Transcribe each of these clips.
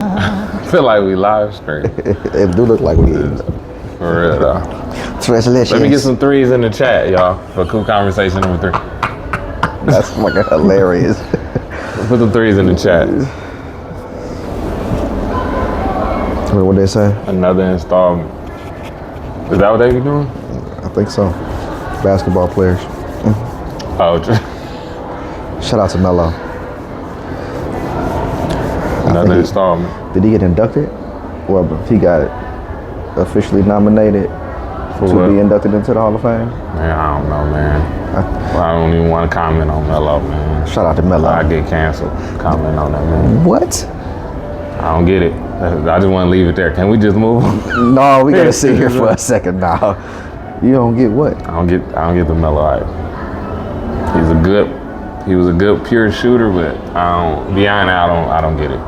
I feel like we live stream. It do look like we is. For real though. Congratulations. Let me get some threes in the chat, y'all, for Coupe Conversation number 3. That's fucking hilarious. Put the threes in the chat. What they say? Another installment. Is that what they be doing? I think so. Basketball players. Oh, Shout out to Melo. another installment. Did he get inducted? Well, he got officially nominated to be inducted into the Hall of Fame. Man, I don't know, man. I don't even want to comment on Melo, man. Shout out to Melo. I get canceled. Comment on that, man. What? I don't get it. I just want to leave it there. Can we just move? No, we gotta sit here for a second now. You don't get what? I don't get the Melo hype. He was a good pure shooter, but beyond that, I don't get it.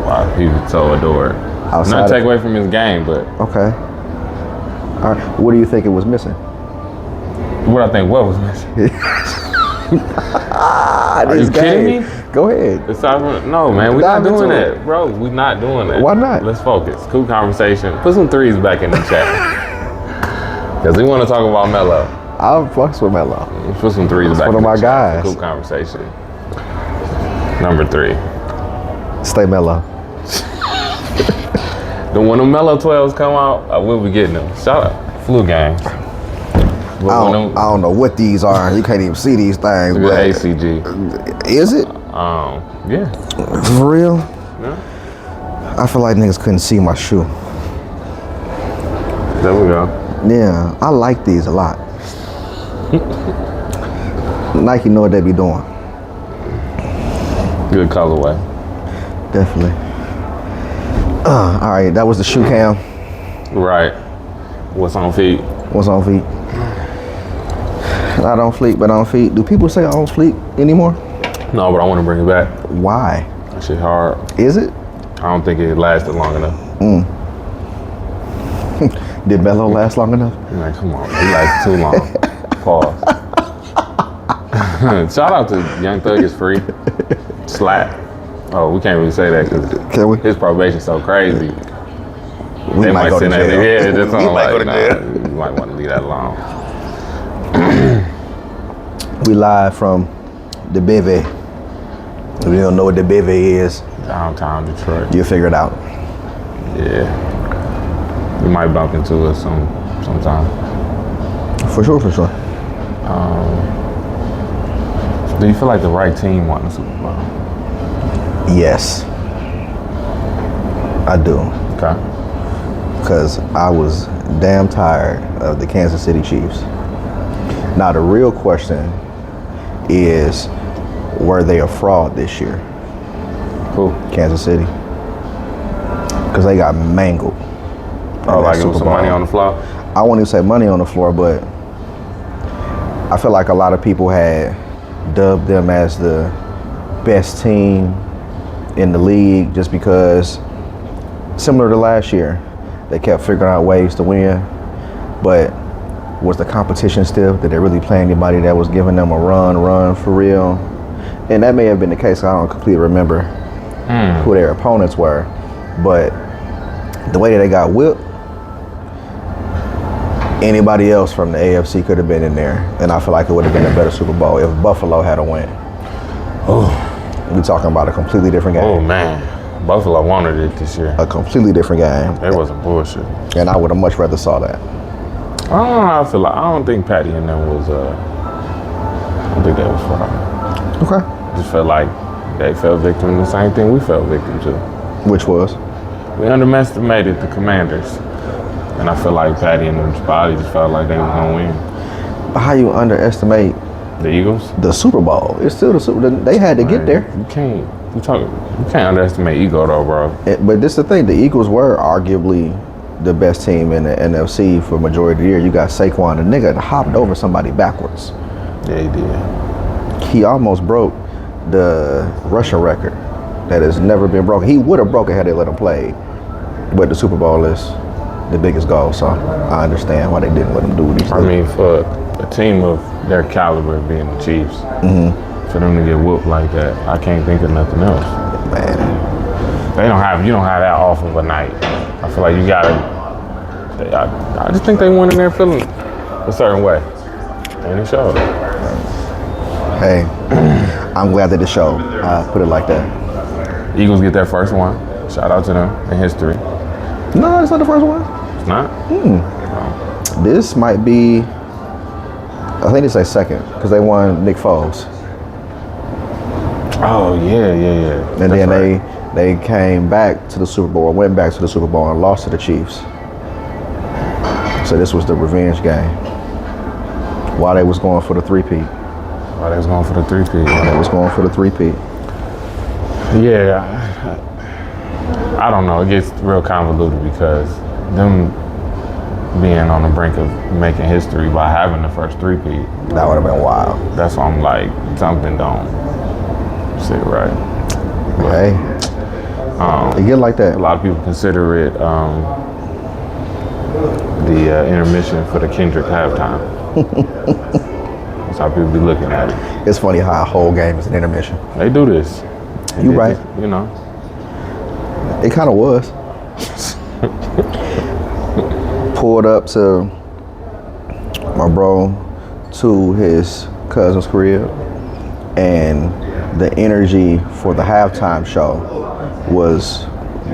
Why people so adored. Not take away from his game, but okay. All right. What do you think it was missing? What I think what was missing? Are you kidding me? Go ahead. No, man, we're not doing that, bro. We're not doing that. Why not? Let's focus. Coupe Conversation. Put some threes back in the chat. Because we want to talk about Melo. I'll fucks with Melo. Put some threes back in the chat. One of my guys. Coupe Conversation. Number 3. Stay Melo. When the Melo 12s come out, I will be getting them. Shout out. Flu games. I don't know what these are. You can't even see these things. But ACG. Is it? Yeah. For real? Yeah. I feel like niggas couldn't see my shoe. There we go. Yeah, I like these a lot. Nike know what they be doing. Good colorway. Definitely. All right, that was the shoe cam. Right. What's on feet? What's on feet? Not on fleek, but on feet. Do people say on fleek anymore? No, but I want to bring it back. Why? That shit hard. Is it? I don't think it lasted long enough. Did Melo last long enough? Man, come on. He lasted too long. Pause. Shout out to Young Thug is free. Slap. Oh, we can't really say that because his probation's so crazy. We might go to jail. Yeah, that's all like, you might want to leave that alone. We live from the Bevy. If you don't know what the Bevy is, downtown Detroit. You'll figure it out. Yeah. You might bump into us sometime. For sure. Do you feel like the right team won the Super Bowl? Yes. I do. Okay. Because I was damn tired of the Kansas City Chiefs. Now the real question is, were they a fraud this year? Who? Kansas City. Because they got mangled. Oh, like it was some money on the floor? I won't even say money on the floor, but I feel like a lot of people had dubbed them as the best team in the league just because, similar to last year, they kept figuring out ways to win. But was the competition stiff? Did they really play anybody that was giving them a run for real? And that may have been the case. I don't completely remember who their opponents were. But the way that they got whipped, anybody else from the AFC could have been in there. And I feel like it would have been a better Super Bowl if Buffalo had a win. Oh. We're talking about a completely different game. Oh, man. Buffalo wanted it this year. A completely different game. It wasn't bullshit. And I would have much rather saw that. I don't know how I feel like. I don't think Patty and them was, I don't think that was fraud. Okay. I just felt like they fell victim to the same thing we fell victim to. Which was? We underestimated the Commanders. And I feel like Patty and them's body just felt like they was going to win. But how you underestimate the Eagles? The Super Bowl. It's still the Super Bowl. They had to get there. You can't underestimate ego though, bro. But this is the thing. The Eagles were arguably the best team in the NFC for majority of the year. You got Saquon. The nigga hopped over somebody backwards. Yeah, he did. He almost broke the rushing record that has never been broken. He would have broken had they let him play. But the Super Bowl is the biggest goal, so I understand why they didn't let him do these things. I mean, for a team of their caliber being the Chiefs, for them to get whooped like that, I can't think of nothing else. Man. You don't have that off of a night. I feel like you gotta. I just think they went in there feeling a certain way, and it showed. Hey, I'm glad that it showed. Put it like that. Eagles get their first one. Shout out to them in history. No, it's not the first one. It's not? No. This might be, I think it's their second, because they won Nick Foles. Oh, yeah. And that's then they came back to the Super Bowl, went back to the Super Bowl and lost to the Chiefs. So this was the revenge game. While they was going for the three-peat. While they was going for the three-peat. Yeah. I don't know. It gets real convoluted because them being on the brink of making history by having the first three-peat. That would have been wild. That's why I'm like, something don't sit right. But, hey, it get like that. A lot of people consider it the intermission for the Kendrick halftime. That's how people be looking at it. It's funny how a whole game is an intermission. They do this. You right. You know. It kind of was. Pulled up to my bro to his cousin's crib, and the energy for the halftime show was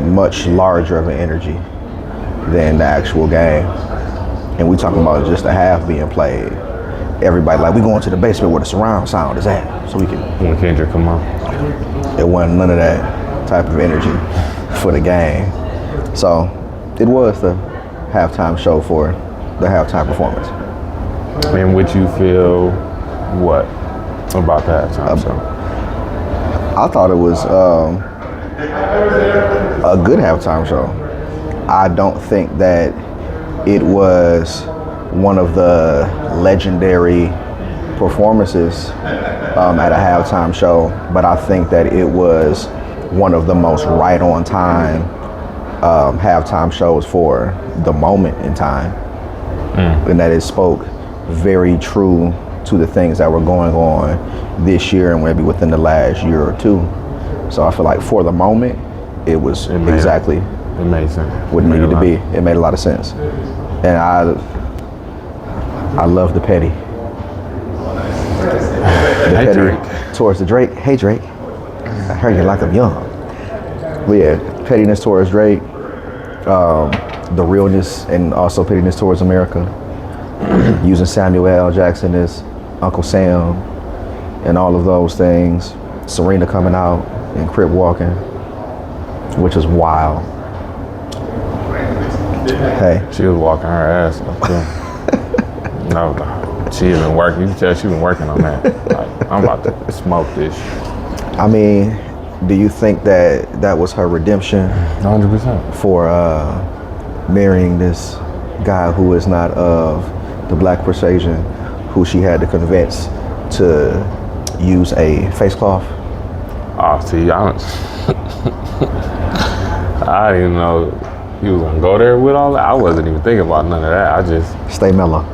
much larger of an energy than the actual game. And we talking about just the half being played. Everybody like, we going to the basement where the surround sound is at, so we can. When Kendrick come on. It wasn't none of that type of energy for the game. So it was the halftime show for the halftime performance. In which you feel what about the halftime show? I thought it was a good halftime show. I don't think that it was one of the legendary performances at a halftime show, but I think that it was one of the most right on time halftime shows for the moment in time, and that it spoke very true to the things that were going on this year and maybe within the last year or two. So I feel like for the moment, it was exactly it made sense. What it needed to be. It made a lot of sense, and I love the petty. Hey Drake. Towards the Drake. Hey Drake. I heard you like I'm young. But yeah, pettiness towards Drake, the realness and also pettiness towards America. Using Samuel L. Jackson as Uncle Sam and all of those things. Serena coming out and crip walking, which is wild. Hey. She was walking her ass off too. No, she has been working. You can tell she's been working on that. Like, I'm about to smoke this. I mean, do you think that that was her redemption? 100%. For marrying this guy who is not of the black persuasion, who she had to convince to use a face cloth? Oh, see, I didn't even know you was gonna go there with all that. I wasn't even thinking about none of that. I just stay mellow.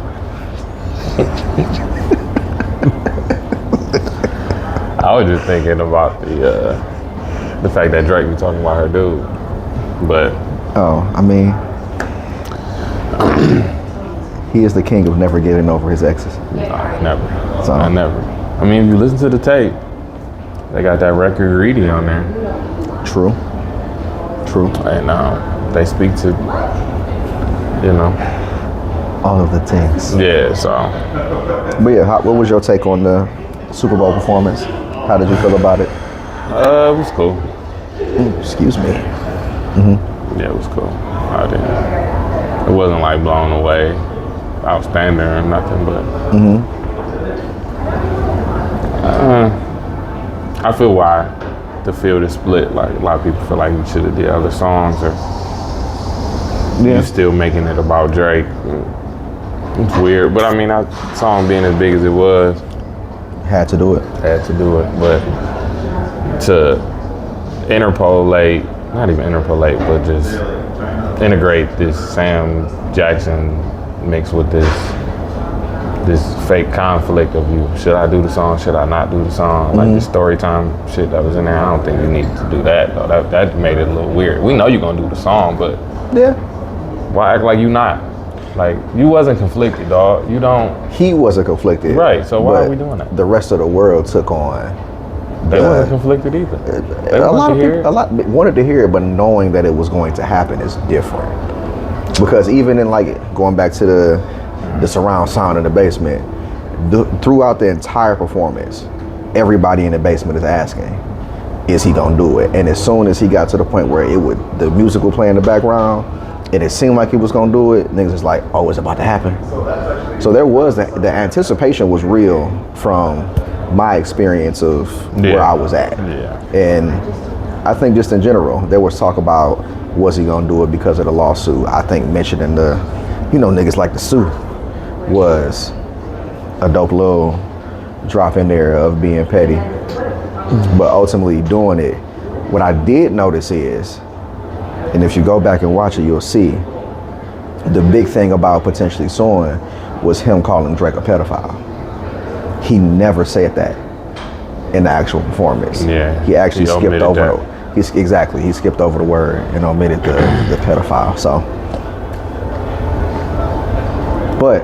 I was just thinking about the fact that Drake was talking about her dude, but I mean, he is the king of never getting over his exes. Never. So. I never. I mean, if you listen to the tape, they got that record Greedy on there. True. And they speak to, you know, all of the things. Yeah, so. But yeah, what was your take on the Super Bowl performance? How did you feel about it? It was cool. Excuse me. Mm-hmm. Yeah, it was cool. It wasn't like blown away, outstanding or nothing, but I feel why the field is split. Like a lot of people feel like you should have did other songs, or you still making it about Drake. It's weird, but I mean, that song being as big as it was, had to do it. But to interpolate, not even interpolate, but just integrate this Sam Jackson mix with this this fake conflict of you. Should I do the song? Should I not do the song? Like the story time shit that was in there. I don't think you need to do that though. That made it a little weird. We know you're gonna do the song, but Yeah. why act like you not? Like you wasn't conflicted, dog. You don't. He wasn't conflicted. Right. So why but are we doing that? The rest of the world took on. They wasn't conflicted either. They A lot of hear people, it. a lot wanted to hear it, but knowing that it was going to happen is different. Because even in like going back to the surround sound in the basement, throughout the entire performance, everybody in the basement is asking, is he gonna do it? And as soon as he got to the point where the music would play in the background, and it seemed like he was gonna do it, niggas was like, oh, it's about to happen. So there was the anticipation was real from my experience of where I was at. Yeah. And I think just in general, there was talk about was he gonna do it because of the lawsuit. I think mentioning niggas like the suit was a dope little drop in there of being petty. But ultimately doing it, what I did notice is, and if you go back and watch it, you'll see the big thing about potentially suing was him calling Drake a pedophile. He never said that in the actual performance. Yeah. He actually He skipped omitted over that. he skipped over the word and omitted the pedophile. So, but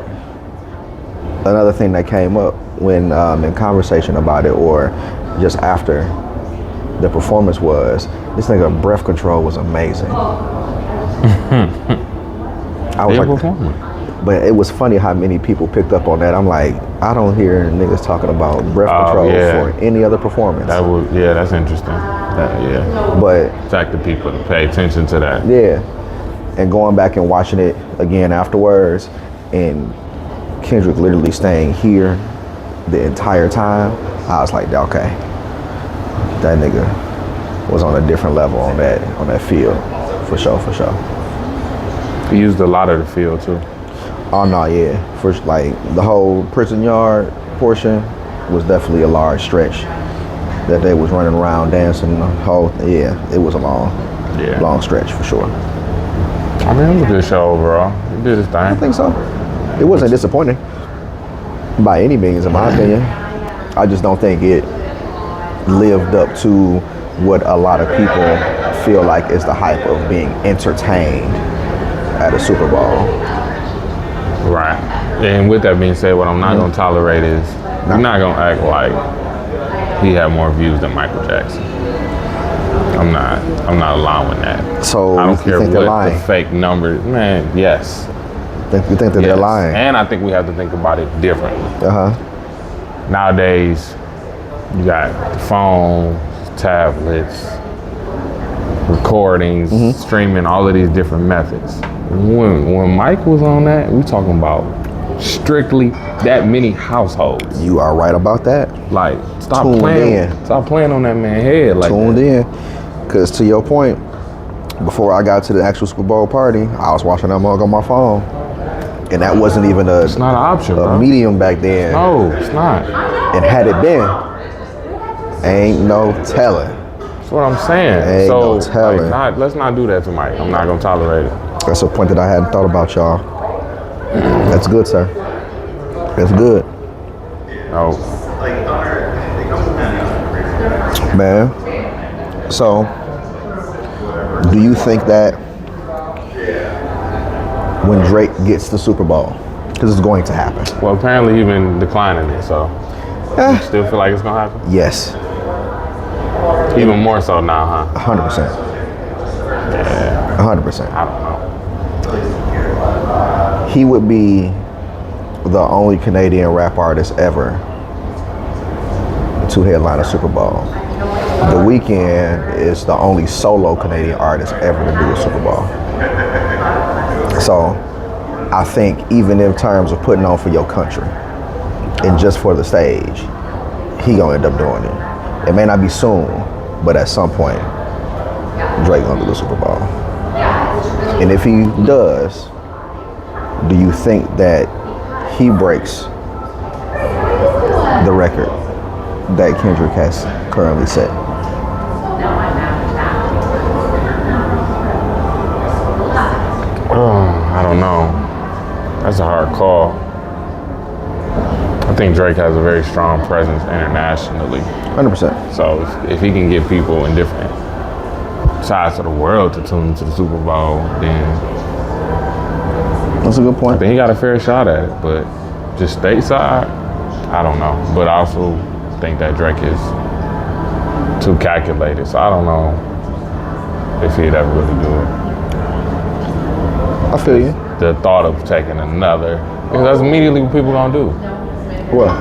another thing that came up when in conversation about it or just after the performance was this nigga breath control was amazing. I was like, but it was funny how many people picked up on that. I'm like, I don't hear niggas talking about breath control for any other performance. That's interesting. But fact that people to pay attention to that. Yeah, and going back and watching it again afterwards, and Kendrick literally staying here the entire time, I was like, okay, that nigga was on a different level on that field, for sure. He used a lot of the field too. Oh no, yeah. First, like the whole prison yard portion was definitely a large stretch that they was running around dancing. The whole, it was a long stretch for sure. I mean, it was a good show overall. He did his thing. I think so. It wasn't disappointing by any means, in my opinion. I just don't think it lived up to what a lot of people feel like is the hype of being entertained at a Super Bowl. Right. And with that being said, what I'm not gonna tolerate is I'm not gonna act like he had more views than Michael Jackson. I'm not allowing that. So I don't care think they're what lying? the fake numbers, man. Yes. You think that they're lying? And I think we have to think about it differently. Nowadays, you got the phone, tablets, recordings, streaming, all of these different methods. When Mike was on that, we talking about strictly that many households. You are right about that. Like, stop Tuned playing on that man's head like Tuned that. in. Because to your point, before I got to the actual Super Bowl party, I was watching that mug on my phone. And that wasn't even It's not an option, bro. medium back then. No, it's not. And had it been, ain't no telling. That's what I'm saying. Ain't no telling. Let's not do that to Mike. I'm not gonna tolerate it. That's a point that I hadn't thought about, y'all. That's good, sir. That's good. No. Man. So, do you think that when Drake gets the Super Bowl, because it's going to happen? Well, apparently you've been declining it, so you still feel like it's gonna happen? Yes. Even more so now, huh? 100%. Yeah. 100%. I don't know. He would be the only Canadian rap artist ever to headline a Super Bowl. The Weeknd is the only solo Canadian artist ever to do a Super Bowl. So I think even in terms of putting on for your country and just for the stage, he gonna end up doing it. It may not be soon, but at some point, Drake gonna do the Super Bowl. And if he does, do you think that he breaks the record that Kendrick has currently set? I don't know. That's a hard call. I think Drake has a very strong presence internationally. 100%. So if he can get people in different sides of the world to tune into the Super Bowl, then That's a good point. I think he got a fair shot at it. But just stateside, I don't know. But I also think that Drake is too calculated. So I don't know if he'd ever really do it. I feel you. The thought of taking another, because that's immediately what people gonna do. What?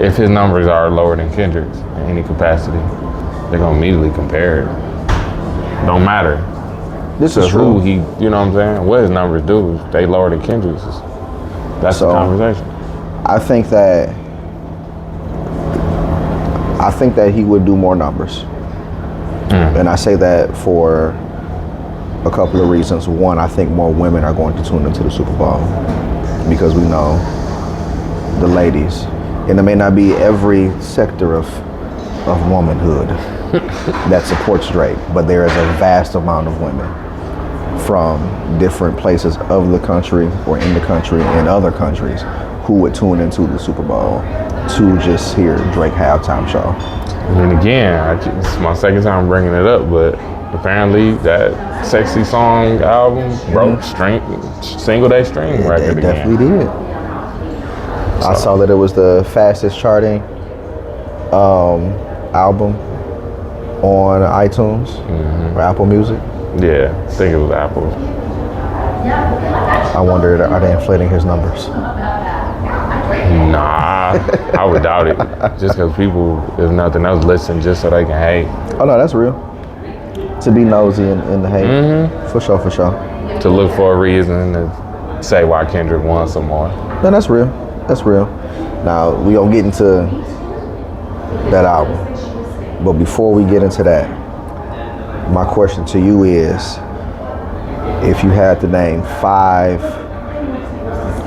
If his numbers are lower than Kendrick's in any capacity, they're gonna immediately compare it. Don't matter. This So is true. who he, you know what I'm saying? What his numbers do, if they lower than Kendrick's, that's So, the conversation. I think that he would do more numbers. And I say that for a couple of reasons. One, I think more women are going to tune into the Super Bowl because we know the ladies, and it may not be every sector of womanhood that supports Drake, but there is a vast amount of women from different places of the country or in the country and other countries who would tune into the Super Bowl to just hear Drake halftime show. And again, it's my second time bringing it up, but apparently that Sexy Song album broke single day stream record It again. definitely did. I saw that it was the fastest charting album on iTunes or Apple Music. Yeah, I think it was Apple. I wonder, are they inflating his numbers? Nah, I would doubt it. Just because people, if nothing else, listen just so they can hate. Oh no, that's real. To be nosy in the hate. For sure, for sure. To look for a reason to say why Kendrick won some more. No, that's real. That's real. Now, we gonna get into that album. But before we get into that, my question to you is, if you had to name 5,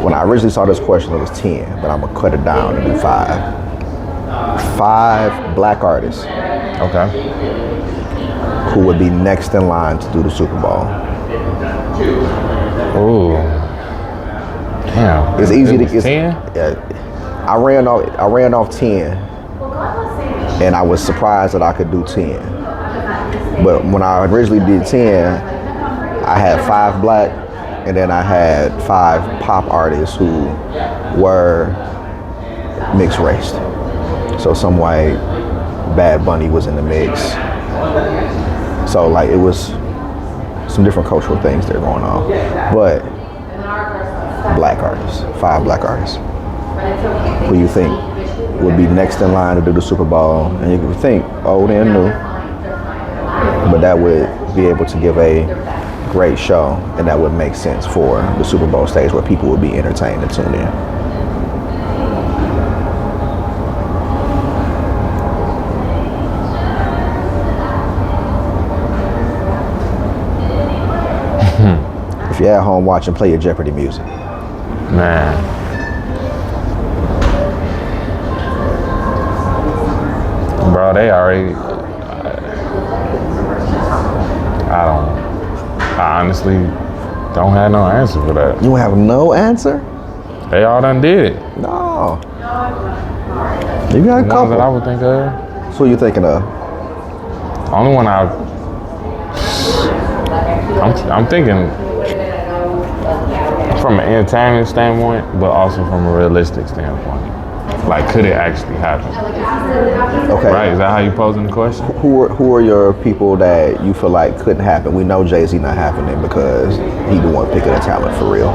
when I originally saw this question, it was 10, but I'm gonna cut it down to 5. 5 black artists Okay. who would be next in line to do the Super Bowl. Ooh. Damn. It's easy to get 10? Yeah, I ran off 10, and I was surprised that I could do 10. But when I originally did 10, I had 5 black, and then I had 5 pop artists who were mixed race. So some white, Bad Bunny was in the mix. So like it was some different cultural things that are going on. But black artists, 5 black artists. Who you think would be next in line to do the Super Bowl? And you could think old and new, but that would be able to give a great show, and that would make sense for the Super Bowl stage where people would be entertained and tune in. If you're at home watching, play your Jeopardy music. Man. Bro, they already. I honestly don't have no answer for that. You have no answer? They all done did it. No. You got a The ones couple. that I would think of. So who you thinking of? Only one I'm thinking from an entertainment standpoint, but also from a realistic standpoint. Like, could it actually happen? Okay. Right? Is that how you posing the question? Who are your people that you feel like couldn't happen? We know Jay-Z not happening because he the one picking the talent for real.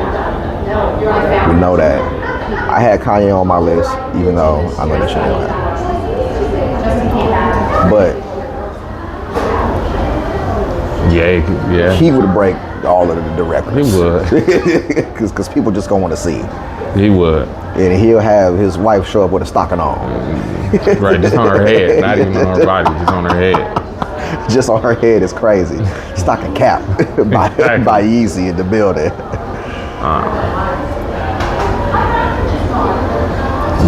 We know that. I had Kanye on my list, even though I know that shit don't happen. But yeah. he would break all of the records. He would. Because people just gonna want to see. He would. And he'll have his wife show up with a stocking on. Right, just on her head. Not even on her body, just on her head. Just on her head is crazy. Stocking cap by Yeezy in the building.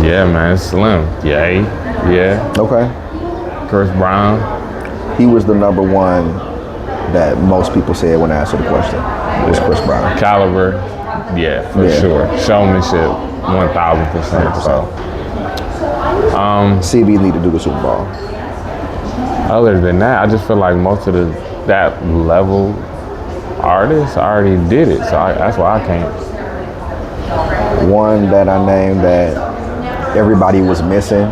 Yeah, man, it's slim. Yeah. Okay. Chris Brown. He was the number one that most people said when I answered the question was Chris Brown. Caliber, yeah, for sure. Showmanship, 1,000%. So, CB need to do the Super Bowl. other than that, I just feel like most of that level artists already did it. So that's why I can't. One that I named that everybody was missing,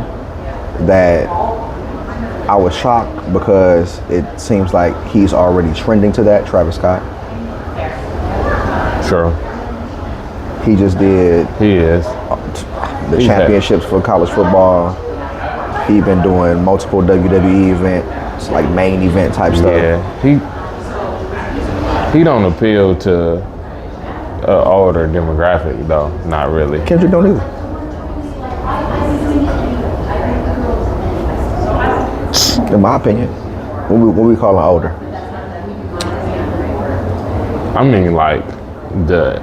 that I was shocked because it seems like he's already trending to that, Travis Scott. True. He just did He is. the championships for college football. He been doing multiple WWE events, like main event type stuff. Yeah. He don't appeal to an older demographic though. Not really. Kendrick don't either. In my opinion, what we call him older? I mean, like the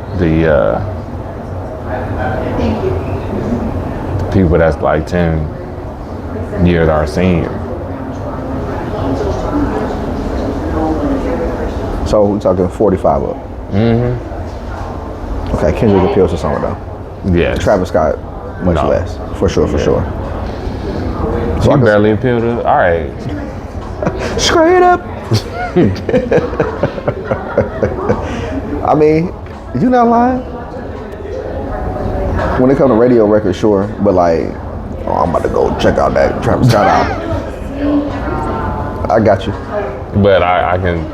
people that's like 10 years our senior. So we're talking 45 up. Okay, Kendrick appeals to some of them. Yeah. Travis Scott, much less. For sure. So I barely appeal to. All right. Straight up. I mean, you not lying. When it comes to radio records, sure, but like, I'm about to go check out that Travis Scott album. I got you. But I can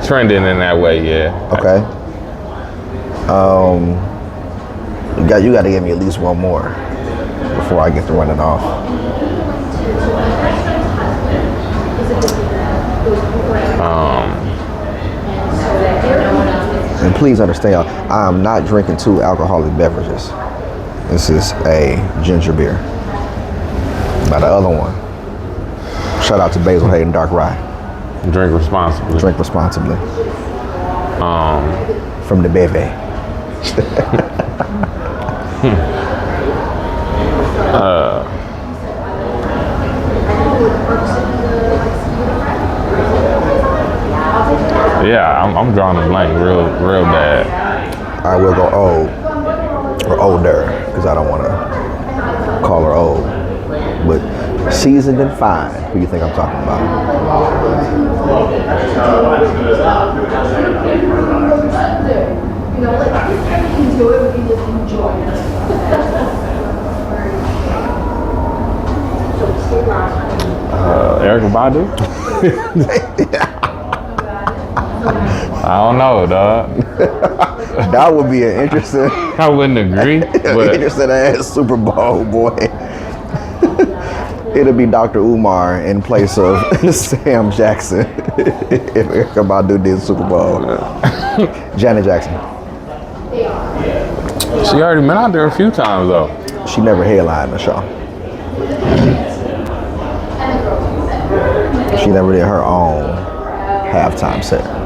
trend it in that way, yeah. Okay. You got to give me at least one more before I get to running off. And please understand, I am not drinking 2 alcoholic beverages. This is a ginger beer. Now the other one, shout out to Basil Hayden Dark Rye. Drink responsibly. Drink responsibly. From the beve. Yeah, I'm drawing a blank real bad. I will go old or older because I don't want to call her old. But seasoned and fine. Who you think I'm talking about? Erykah Badu? I don't know, dog. That would be an interesting. I wouldn't agree. But Interesting ass Super Bowl, boy. It'll be Dr. Umar in place of Sam Jackson if Erykah Badu did Super Bowl. Janet Jackson. She already been out there a few times though. She never headlined the show. She never did her own halftime set.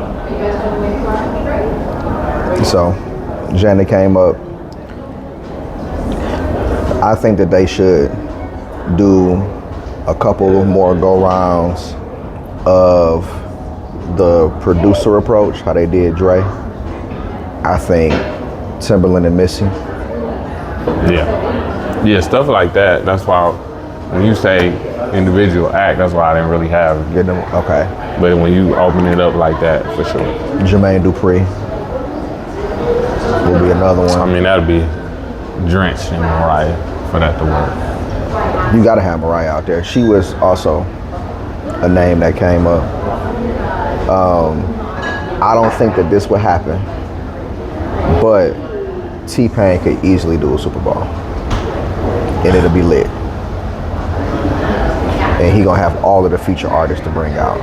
So, Janet came up. I think that they should do a couple more go-rounds of the producer approach, how they did Dre. I think Timberland and Missy. Yeah, stuff like that. That's why when you say individual act, that's why I didn't really have. Get them, okay. But when you open it up like that, for sure. Jermaine Dupri will be another one. I mean, that'd be drenched in Mariah for that to work. You gotta have Mariah out there. She was also a name that came up. I don't think that this would happen, but T-Pain could easily do a Super Bowl, and it'll be lit. And he gonna have all of the feature artists to bring out.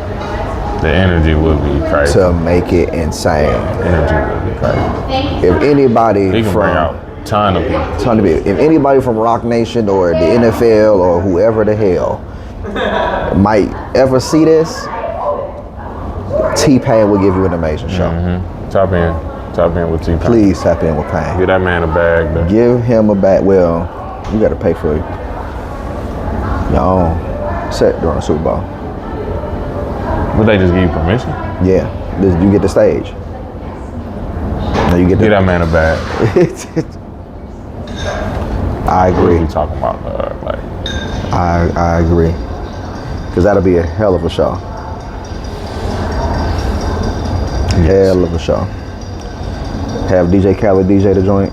The energy would be crazy. To make it insane. Energy would be crazy. If anybody He can bring out a ton of people. if anybody from Rock Nation or the NFL or whoever the hell might ever see this, T-Pain will give you an amazing show. Mm-hmm. Tap in with T-Pain. Please tap in with Pain. Give that man a bag, though. Give him a bag. Well, you got to pay for your own set during the Super Bowl. Would they just give you permission? Yeah, you get the stage. Now you get Get that man a bag. I What agree. are we talking about? Like, I agree. Because that'll be a hell of a show. Hell of a show. Have DJ Khaled DJ the joint.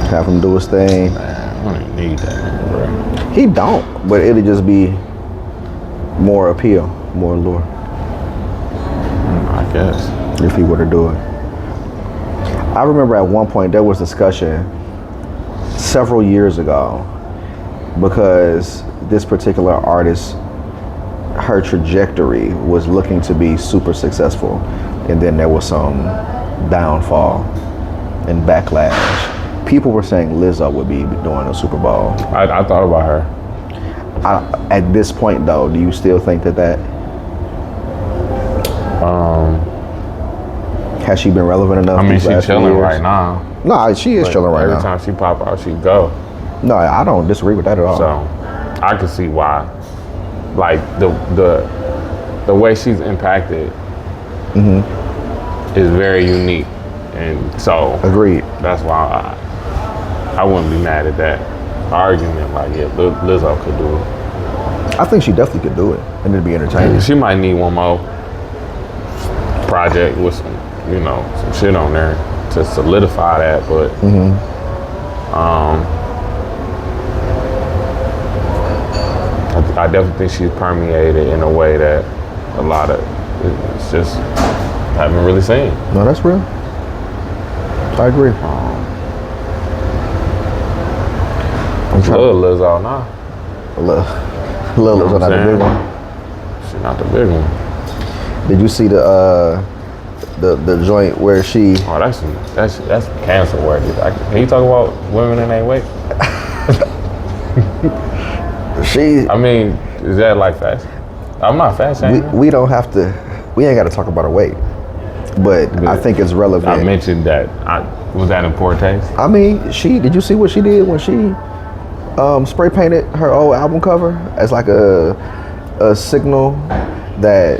Have him do his thing. man, I don't even need that, bro. He don't, but it'll just be more appeal, more allure, I guess. if he were to do it. I remember at one point there was discussion several years ago because this particular artist, her trajectory was looking to be super successful, and then there was some downfall and backlash. People were saying Lizzo would be doing a Super Bowl. I thought about her. At this point, though, do you still think that? Has she been relevant enough? I mean, these she's last few chilling years? right now. No, she is chilling right Every now. time she pop out, she go. No, I don't disagree with that at all. So I can see why. Like the way she's impacted is very unique, and so Agreed. that's why I wouldn't be mad at that argument. Like, yeah, Lizzo could do it. I think she definitely could do it, and it'd be entertaining. She might need one more project with some, some shit on there to solidify that, but I definitely think she's permeated in a way that a lot of it's just haven't really seen. No, that's real. I agree. I'm trying Little Lizzo now. Lil is not the big one. She's not the big one. Did you see the joint where she? Oh, that's cancer work. Can you talk about women in their weight? I mean, is that like fashion? I'm not fat shaming. We don't have to. We ain't got to talk about her weight, but I think it's relevant. I mentioned that. Was that in poor taste? I mean, did you see what she did when she spray painted her old album cover as like a signal that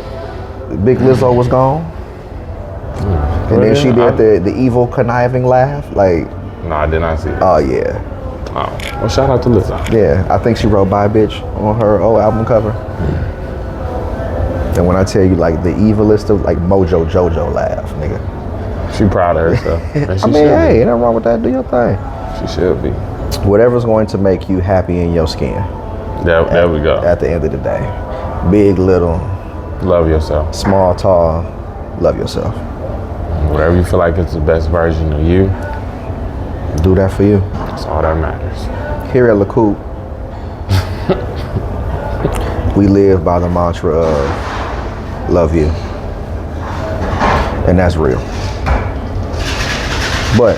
Big Lizzo was gone? And then she did the evil conniving laugh. Like, no, I did not see that. oh yeah. Oh, well, shout out to Lizzo. Yeah, I think she wrote "Bye Bitch" on her old album cover. And when I tell you, like, the evilest of, like, Mojo Jojo laugh, nigga. She proud of herself. And she I mean, should hey, be. ain't nothing wrong with that. Do your thing. She should be. Whatever's going to make you happy in your skin. There we go. At the end of the day, big, little, Love yourself. small, tall, love yourself. Whatever you feel like it's the best version of you, Do that for you. that's all that matters. Here at La Coupe, we live by the mantra of love you. And that's real. But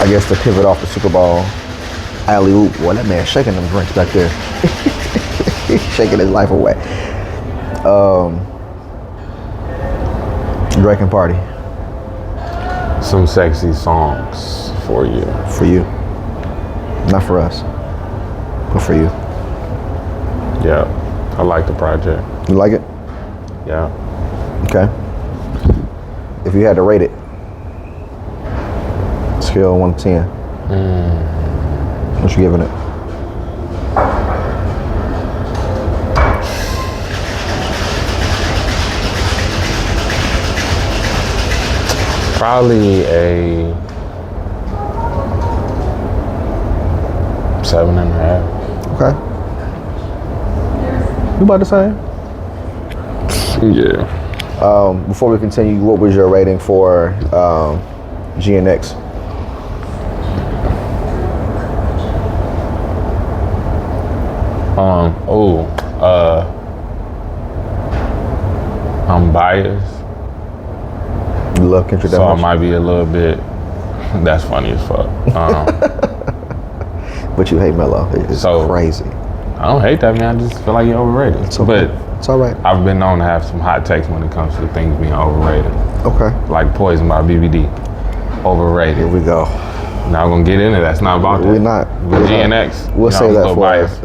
I guess to pivot off the Super Bowl, alley-oop, boy, that man shaking them drinks back there. He's shaking his life away. Drinking party Some sexy songs for you. for you. Not for us, but for you. Yeah, I like the project. You like it? Yeah. Okay. If you had to rate it, scale of 1 to 10, what you giving it? Probably a 7.5. Okay. You about the same? Yeah. Before we continue, what was your rating for GNX? I'm biased, You love Kendrick that so I much? might be a little bit. That's funny as fuck. But you hate Melo. It's So- crazy. I don't hate that, man. I just feel like you're overrated. It's okay. But It's all right. I've been known to have some hot takes when it comes to things being overrated, Okay. like Poison by BBD. Here Overrated. we go. Not gonna get into that. It's not about that. We're not. But GNX, We'll say that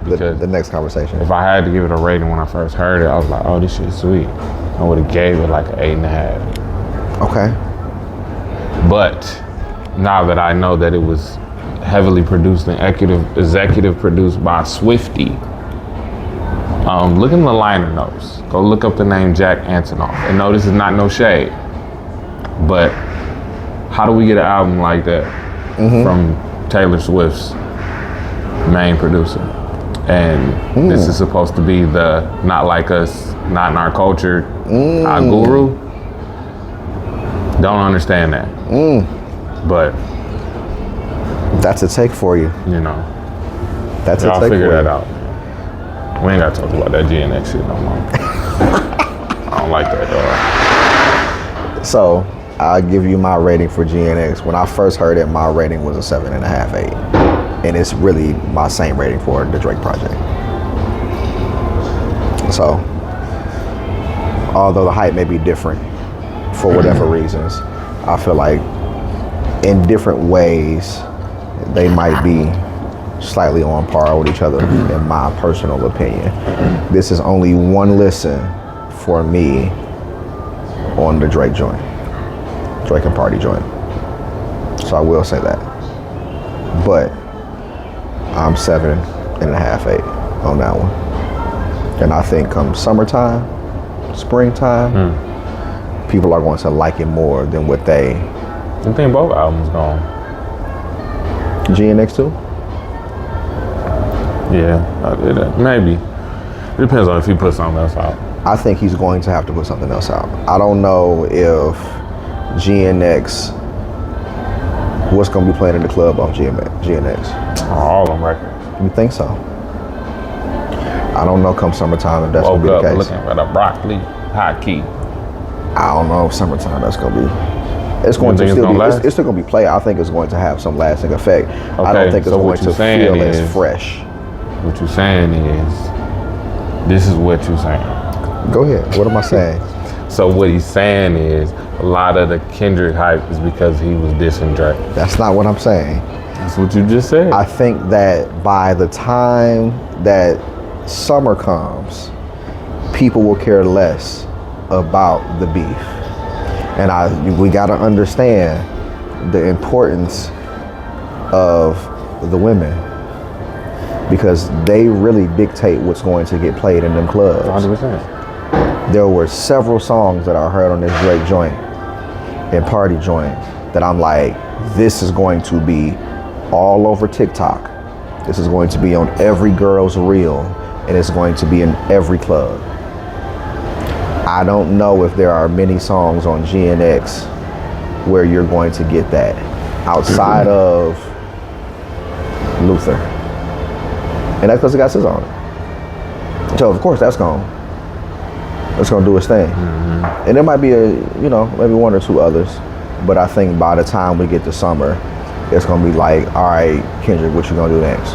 for the next conversation. If I had to give it a rating when I first heard it, I was like, oh, this shit's sweet. I would have gave it like an 8.5. Okay. But now that I know that it was heavily produced and executive produced by Swifty, look in the liner notes. Go look up the name Jack Antonoff. And no, this is not no shade. But how do we get an album like that from Taylor Swift's main producer? And this is supposed to be the not like us, not in our culture, our guru. Don't understand that. But that's a take for you. You know, that's a y'all take figure for that you. out. We ain't gotta talk about that GNX shit no more. I don't like that, dog. So I'll give you my rating for GNX. When I first heard it, my rating was a 7.5, 8. And it's really my same rating for the Drake project. So, although the hype may be different for whatever reasons, I feel like in different ways, they might be slightly on par with each other, in my personal opinion. This is only one listen for me on the Drake joint. Drake and Party joint. So I will say that. But I'm 7.5, 8 on that one. And I think come summertime, springtime, people are going to like it more than what they. I think both albums gone. GNX too? Yeah, maybe. It depends on if he puts something else out. I think he's going to have to put something else out. I don't know if GNX, what's going to be playing in the club off GNX. All them records. You think so? I don't know come summertime if that's going to be the case. Looking for the broccoli hot key. I don't know if summertime that's going to be. It's going to still be. It's still going to be played. I think it's going to have some lasting effect. Okay, I don't think it's going to feel as fresh. What you're saying is, this is what you're saying. Go ahead. What am I saying? So what he's saying is, a lot of the Kendrick hype is because he was dissing Drake. That's not what I'm saying. That's what you just said. I think that by the time that summer comes, people will care less about the beef. And we got to understand the importance of the women, because they really dictate what's going to get played in them clubs. 100%. There were several songs that I heard on this Drake joint and Party joint that I'm like, this is going to be all over TikTok. This is going to be on every girl's reel, and it's going to be in every club. I don't know if there are many songs on GNX where you're going to get that outside of Luther. And that's because it got SZA on it. So of course that's gonna do its thing. And there might be maybe one or two others, but I think by the time we get to summer, it's gonna be like, all right, Kendrick, what you gonna do next?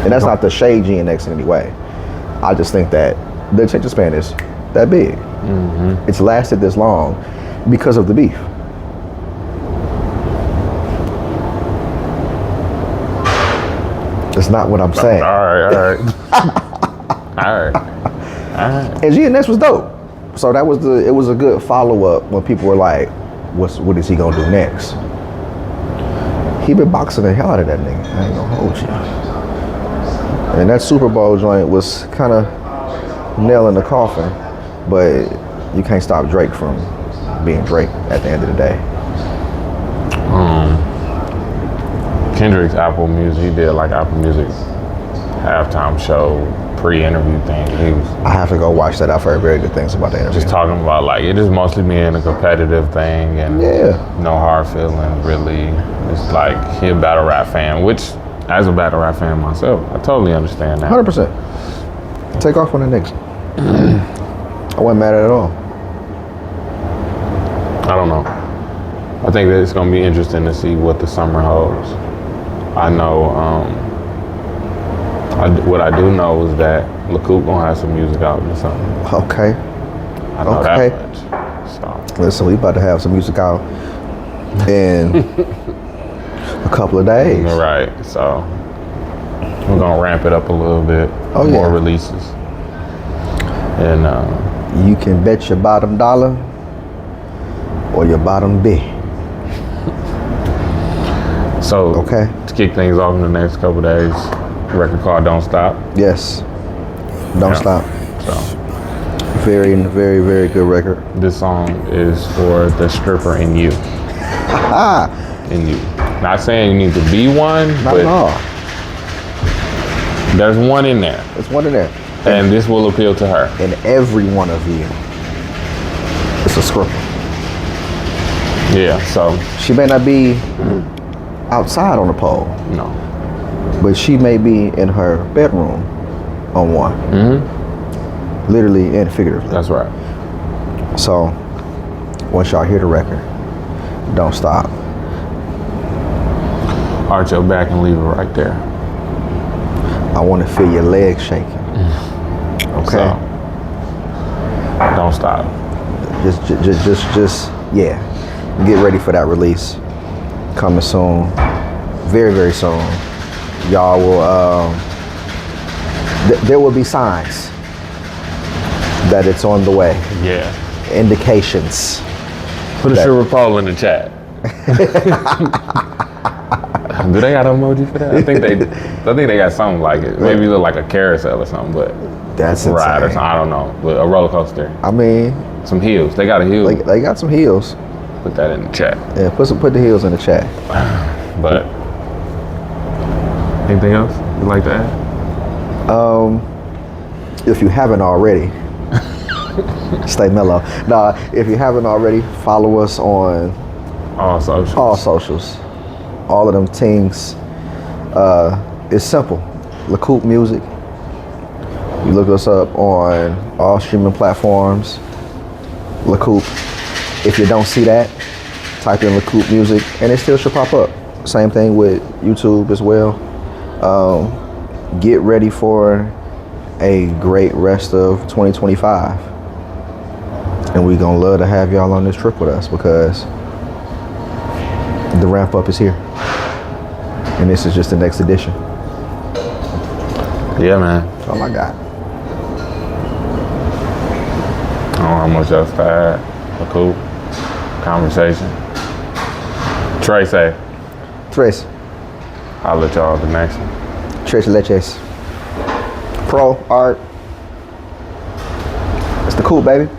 And that's not the shade GNX in any way. I just think that the attention span is that big. It's lasted this long because of the beef. That's not what I'm saying. All right. And GNX was dope. So it was a good follow-up when people were like, what is he gonna do next? He been boxing the hell out of that nigga. I ain't gonna hold you. And that Super Bowl joint was kind of nail in the coffin, but you can't stop Drake from being Drake at the end of the day. Kendrick's Apple Music, he did like Apple Music halftime show, pre-interview thing. I have to go watch that. I've heard very good things about the interview. Just talking about like it just mostly being a competitive thing and no hard feelings really. It's like he a battle rap fan, which as a battle rap fan myself, I totally understand that. 100%. Take off on the Knicks. I wasn't mad at it all. I don't know. I think that it's gonna be interesting to see what the summer holds. I know. What I do know is that Coupe gonna have some music out in the summer. Okay. I know that much. So Listen, we about to have some music out in a couple of days. Right. So we're gonna ramp it up a little bit. Oh, More yeah. releases. And You can bet your bottom dollar or your bottom B. so Okay. to kick things off in the next couple of days, record called Don't Stop. Yes. Don't Yeah. stop. So Very, very, very good record. this song is for the stripper in you. In you. Not saying you need to be one, Not but at all. there's one in there. There's one in there. And this will appeal to her. And every one of you is a stripper. Yeah, so She may not be outside on the pole, no. but she may be in her bedroom on one. Literally and figuratively. That's right. So once y'all hear the record, don't stop. Arch your back and leave it right there. I want to feel your legs shaking. Okay. So, don't stop. Just, yeah. Get ready for that release. Coming soon. Very, very soon. Y'all will, there will be signs that it's on the way. Yeah. Indications. Put a sugar pole in the chat. Do they got an emoji for that? I think they got something like it. Maybe look like a carousel or something, but That's ride or insane. something. I don't know. But a roller coaster. I mean, Some heels. They got a heel. they got some heels. Put that in the chat. Yeah, put the heels in the chat. But anything else you'd like to add? If you haven't already, stay mellow. Nah, if you haven't already, follow us on All socials. all socials. All of them things. It's simple. La Coupe Music. You look us up on all streaming platforms. La Coupe. If you don't see that, type in La Coupe Music and it still should pop up. Same thing with YouTube as well. Get ready for a great rest of 2025. And we're gonna love to have y'all on this trip with us because the ramp up is here. And this is just the next edition. Yeah, man. That's all I got. I don't know how much else to add. A cool conversation. Trey say, Tres. I'll let y'all the next one. Tres Leches. Pro Art. It's the Coupe, baby.